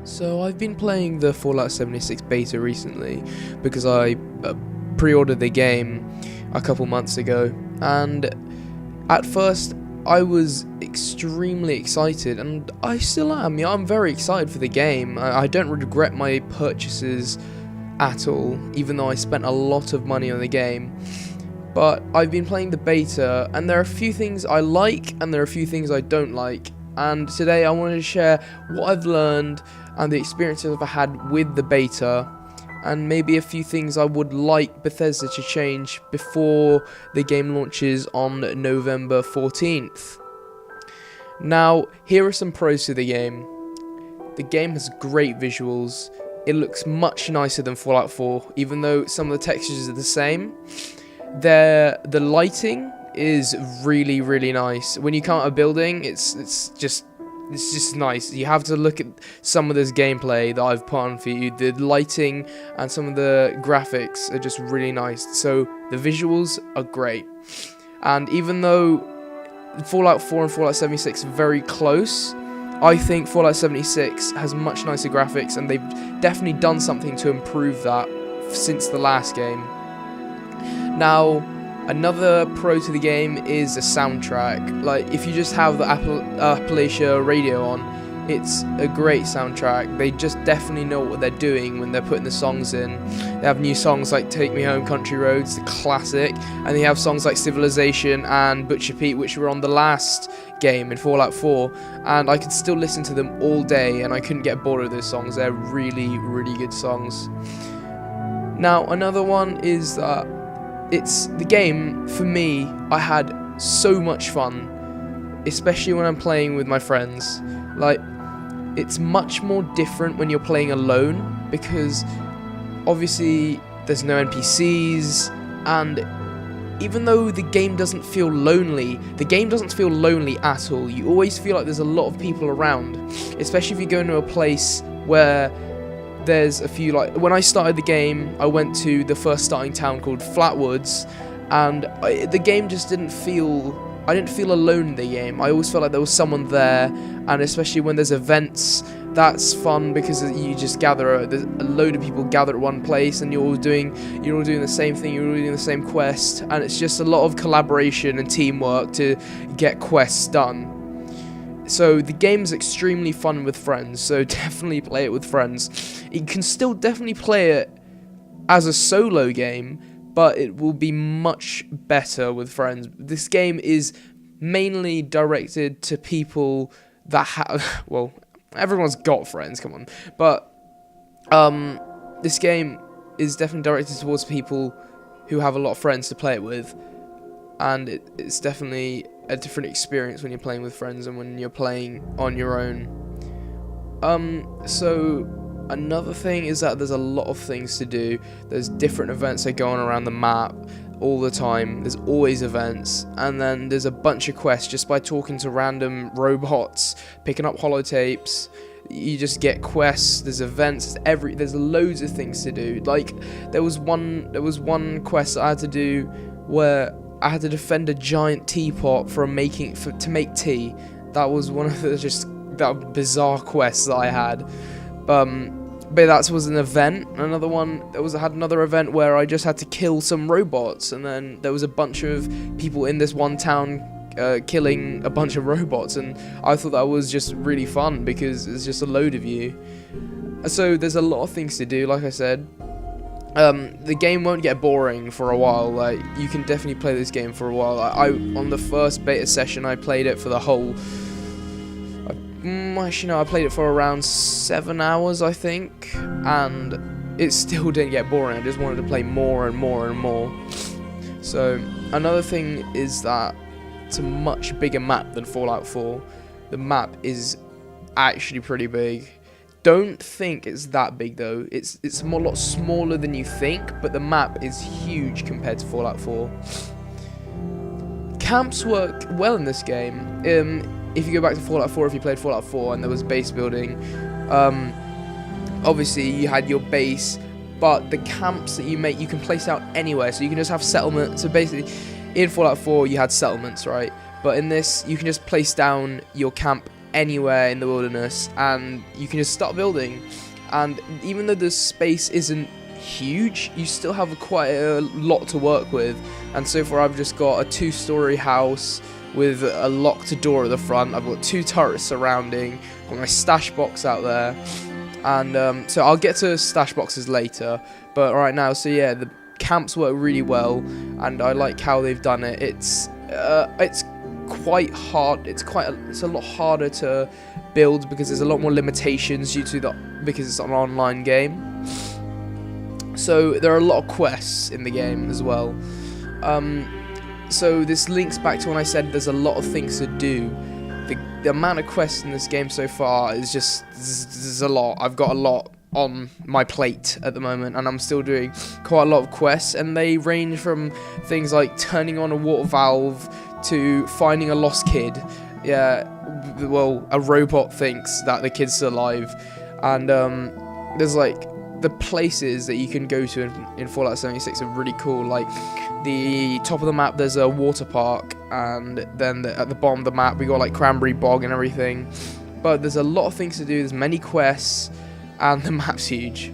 So I've been playing the Fallout 76 beta recently because I pre-ordered the game a couple months ago, and at first I was extremely excited, and I still am. I'm very excited for the game. I don't regret my purchases at all, even though I spent a lot of money on the game. But I've been playing the beta, and there are a few things I like and there are a few things I don't like. And today I wanted to share what I've learned and the experiences I've had with the beta, and maybe a few things I would like Bethesda to change before the game launches on November 14th. Now, here are some pros to the game. The game has great visuals. It looks much nicer than Fallout 4, even though some of the textures are the same. The lighting is really nice. When you come out a building, it's just nice. You have to look at some of this gameplay that I've put on for you. The lighting and some of the graphics are just really nice. So the visuals are great. And even though Fallout 4 and Fallout 76 are very close, I think Fallout 76 has much nicer graphics, and they've definitely done something to improve that since the last game. Now, another pro to the game is the soundtrack. Like, if you just have the Appalachia radio on, it's a great soundtrack. They just definitely know what they're doing when they're putting the songs in. They have new songs like Take Me Home Country Roads, the classic, and they have songs like Civilization and Butcher Pete, which were on the last game in Fallout 4, and I could still listen to them all day and I couldn't get bored of those songs. They're really good songs. Now, another one is that it's the game, for me, I had so much fun, especially when I'm playing with my friends. Like, it's much more different when you're playing alone, because obviously there's no NPCs, and even though the game doesn't feel lonely, the game doesn't feel lonely at all. You always feel like there's a lot of people around, especially if you go into a place where there's a few. Like, when I started the game, I went to the first starting town called Flatwoods, and the game just didn't feel, I didn't feel alone in the game. I always felt like there was someone there, and especially when there's events, that's fun because you just there's a load of people gather at one place, and you're all doing the same thing, you're all doing the same quest, and it's just a lot of collaboration and teamwork to get quests done. So the game's extremely fun with friends, so definitely play it with friends. You can still definitely play it as a solo game, but it will be much better with friends. This game is mainly directed to people that have, well, everyone's got friends, come on. But this game is definitely directed towards people who have a lot of friends to play it with, and it's definitely a different experience when you're playing with friends and when you're playing on your own. So another thing is that there's a lot of things to do. There's different events that go on around the map all the time. There's always events, and then there's a bunch of quests just by talking to random robots, picking up holotapes. You just get quests. There's events. There's loads of things to do. Like, there was one quest that I had to do where I had to defend a giant teapot to make tea. That was one of the that bizarre quests that I had. But that was an event. Another one, I had another event where I just had to kill some robots, and then there was a bunch of people in this one town killing a bunch of robots, and I thought that was just really fun because it's just a load of you. So there's a lot of things to do, like I said. The game won't get boring for a while. Like, you can definitely play this game for a while. On the first beta session, I played it for the whole. Actually, no, I played it for around 7 hours, I think, and it still didn't get boring. I just wanted to play more and more and more. So another thing is that it's a much bigger map than Fallout 4. The map is actually pretty big. Don't think it's that big though. It's a lot smaller than you think, but the map is huge compared to Fallout 4. Camps work well in this game. If you go back to Fallout 4, if you played Fallout 4 and there was base building, obviously you had your base, but the camps that you make, you can place out anywhere, so you can just have settlements. So basically, in Fallout 4 you had settlements, right? But in this, you can just place down your camp anywhere in the wilderness, and you can just start building. And even though the space isn't huge, you still have quite a lot to work with. And so far I've just got a 2-story house with a locked door at the front. I've got 2 turrets surrounding, got my stash box out there, and so I'll get to stash boxes later, but right now, so yeah, the camps work really well, and I like how they've done it. It's quite hard. It's a lot harder to build because there's a lot more limitations because it's an online game. So there are a lot of quests in the game as well. So this links back to when I said there's a lot of things to do. The amount of quests in this game so far is just, there's a lot. I've got a lot on my plate at the moment, and I'm still doing quite a lot of quests, and they range from things like turning on a water valve to finding a lost kid. Yeah, well, a robot thinks that the kid's still alive, and there's like the places that you can go to in Fallout 76 are really cool. Like the top of the map, there's a water park, and then at the bottom of the map we got like Cranberry Bog and everything. But there's a lot of things to do. There's many quests, and the map's huge.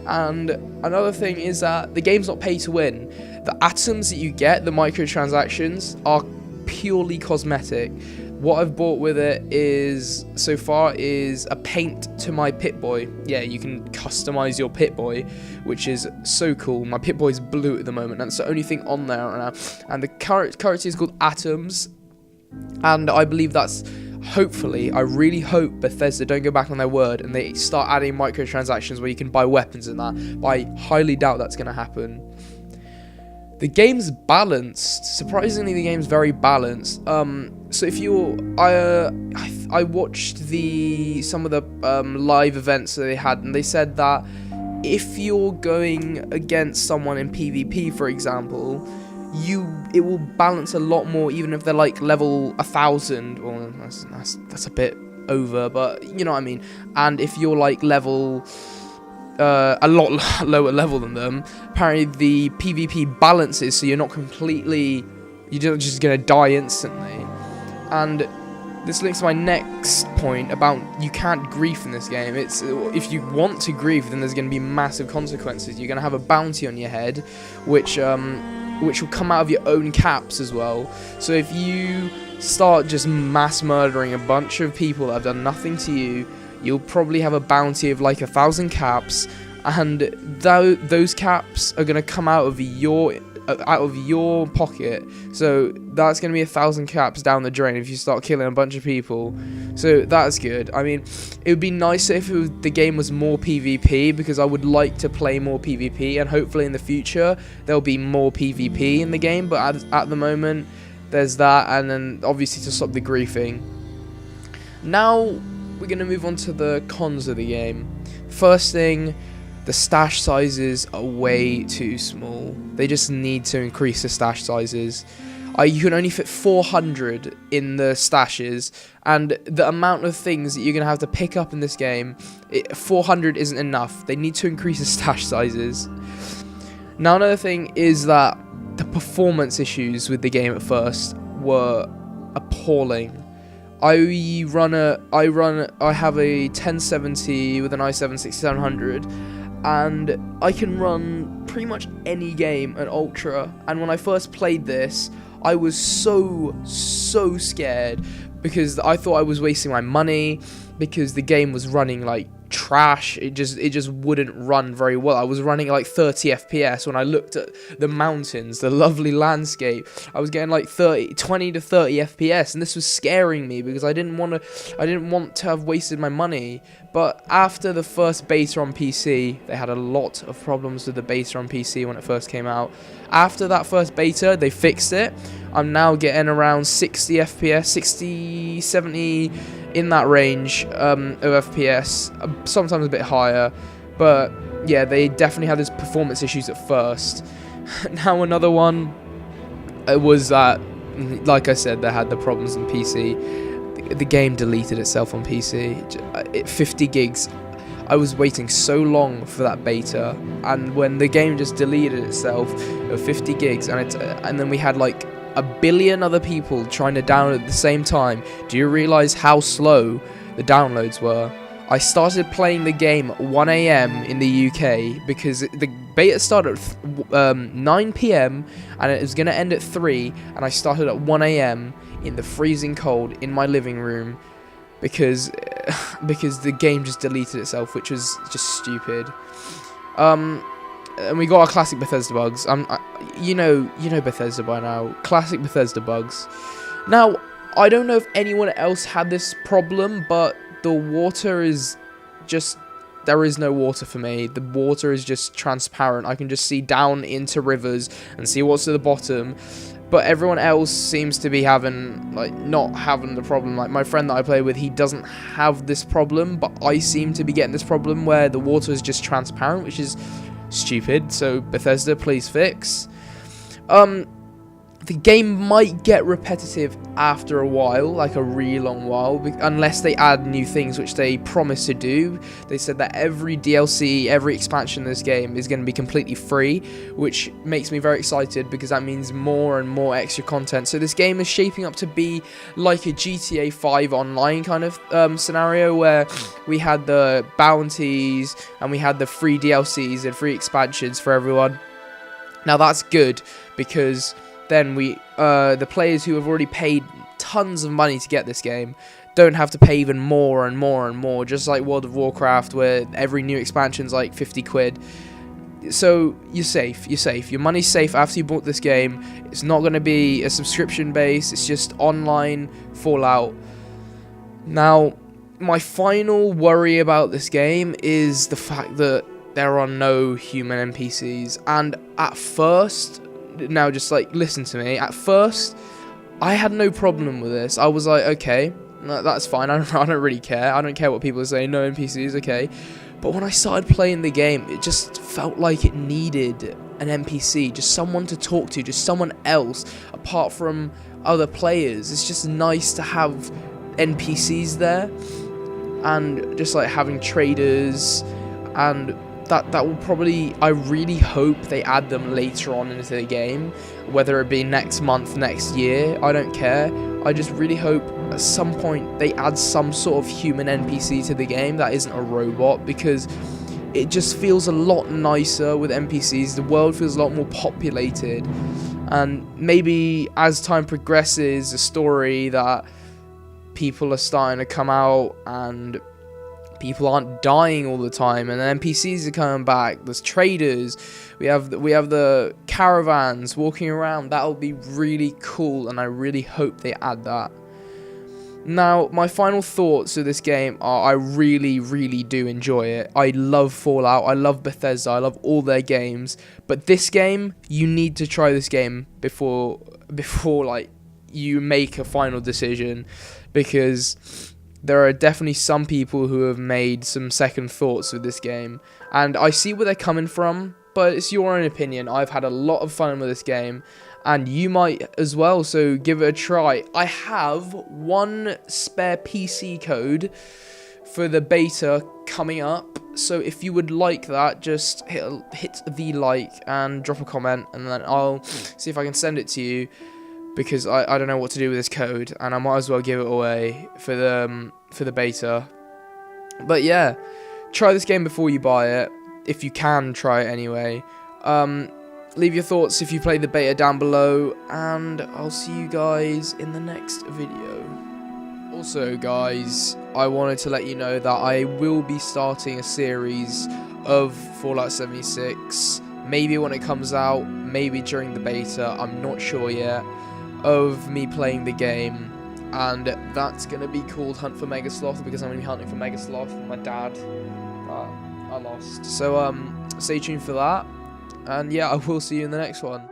And another thing is that the game's not pay to win. The atoms that you get, the microtransactions, are purely cosmetic. What I've bought with it is, so far, is a paint to my Pip-Boy. Yeah, you can customize your Pip-Boy, which is so cool. My Pip-Boy's blue at the moment, and it's the only thing on there right now. And the currency is called Atoms, and I believe that's, hopefully, I really hope Bethesda don't go back on their word and they start adding microtransactions where you can buy weapons and that, but I highly doubt that's going to happen. The game's balanced. Surprisingly, the game's very balanced. So if you're, I watched some of the live events that they had, and they said that if you're going against someone in PvP, for example, it will balance a lot more, even if they're like level 1000. Well, that's a bit over, but you know what I mean. And if you're like level a lot lower level than them, apparently the PvP balances, so you're not just gonna die instantly. And this links to my next point about you can't grief in this game. It's, if you want to grief, then there's gonna be massive consequences. You're gonna have a bounty on your head, which will come out of your own caps as well. So if you start just mass murdering a bunch of people that have done nothing to you, you'll probably have a bounty of like 1,000 caps, and those caps are gonna come out of your pocket. So that's gonna be 1,000 caps down the drain if you start killing a bunch of people. So that's good. I mean, it would be nicer if the game was more PvP, because I would like to play more PvP, and hopefully in the future there'll be more PvP in the game. But at the moment, there's that, and then obviously to stop the griefing. Now we're going to move on to the cons of the game. First thing, the stash sizes are way too small. They just need to increase the stash sizes. You can only fit 400 in the stashes, and the amount of things that you're going to have to pick up in this game, 400 isn't enough. They need to increase the stash sizes. Now another thing is that the performance issues with the game at first were appalling. I have a 1070 with an i7 6700, and I can run pretty much any game at Ultra. And when I first played this, I was so scared, because I thought I was wasting my money, because the game was running like trash. It just wouldn't run very well. I was running like 30 FPS when I looked at the mountains, the lovely landscape. I was getting like 20 to 30 FPS, and this was scaring me because I didn't want to have wasted my money. But after the first beta on PC, they had a lot of problems with the beta on PC when it first came out. After that first beta, they fixed it. I'm now getting around 60 FPS, 60, 70, in that range of FPS, sometimes a bit higher. But yeah, they definitely had these performance issues at first. Now another one was that, like I said, they had the problems on PC. The game deleted itself on PC. 50 gigs. I was waiting so long for that beta, and when the game just deleted itself, 50 gigs, and then we had like a billion other people trying to download at the same time. Do you realize how slow the downloads were? I started playing the game at 1 AM in the UK because the beta started at 9 PM and it was going to end at 3, and I started at 1 AM in the freezing cold in my living room because the game just deleted itself, which was just stupid. And we got our classic Bethesda bugs. You know Bethesda by now. Classic Bethesda bugs. Now, I don't know if anyone else had this problem, but the water is just... there is no water for me. The water is just transparent. I can just see down into rivers and see what's at the bottom. But everyone else seems to be having, like, not having the problem. Like, my friend that I play with, he doesn't have this problem, but I seem to be getting this problem where the water is just transparent, which is stupid. So, Bethesda, please fix. The game might get repetitive after a while, like a really long while, unless they add new things, which they promise to do. They said that every DLC, every expansion in this game is going to be completely free, which makes me very excited because that means more and more extra content. So this game is shaping up to be like a GTA 5 online kind of scenario, where we had the bounties and we had the free DLCs and free expansions for everyone. Now that's good, because then the players who have already paid tons of money to get this game don't have to pay even more and more and more, just like World of Warcraft, where every new expansion's like 50 quid. So you're safe, your money's safe after you bought this game. It's not going to be a subscription base, it's just online Fallout. Now, my final worry about this game is the fact that there are no human NPCs, and at first... now, just like, listen to me. At first, I had no problem with this. I was like, okay, that's fine. I don't really care. I don't care what people are saying. No NPCs, okay. But when I started playing the game, it just felt like it needed an NPC, just someone to talk to, just someone else apart from other players. It's just nice to have NPCs there, and just like having traders, and that will probably, I really hope they add them later on into the game, whether it be next month, next year, I don't care. I just really hope at some point they add some sort of human NPC to the game that isn't a robot, because it just feels a lot nicer with NPCs. The world feels a lot more populated, and maybe as time progresses, the story that people are starting to come out and people aren't dying all the time, and the NPCs are coming back. There's traders. We have the caravans walking around. That'll be really cool, and I really hope they add that. Now, my final thoughts of this game are I really, really do enjoy it. I love Fallout. I love Bethesda. I love all their games. But this game, you need to try this game before like you make a final decision, because there are definitely some people who have made some second thoughts with this game, and I see where they're coming from, but it's your own opinion. I've had a lot of fun with this game, and you might as well, so give it a try. I have one spare PC code for the beta coming up, so if you would like that, just hit the like and drop a comment, and then I'll see if I can send it to you, because I don't know what to do with this code, and I might as well give it away for the beta. But yeah, try this game before you buy it, if you can try it anyway. Leave your thoughts if you play the beta down below, and I'll see you guys in the next video. Also guys, I wanted to let you know that I will be starting a series of Fallout 76, maybe when it comes out, maybe during the beta, I'm not sure yet, of me playing the game, and that's going to be called Hunt for Megasloth, because I'm going to be hunting for Megasloth with my dad that I lost. So stay tuned for that, and yeah, I will see you in the next one.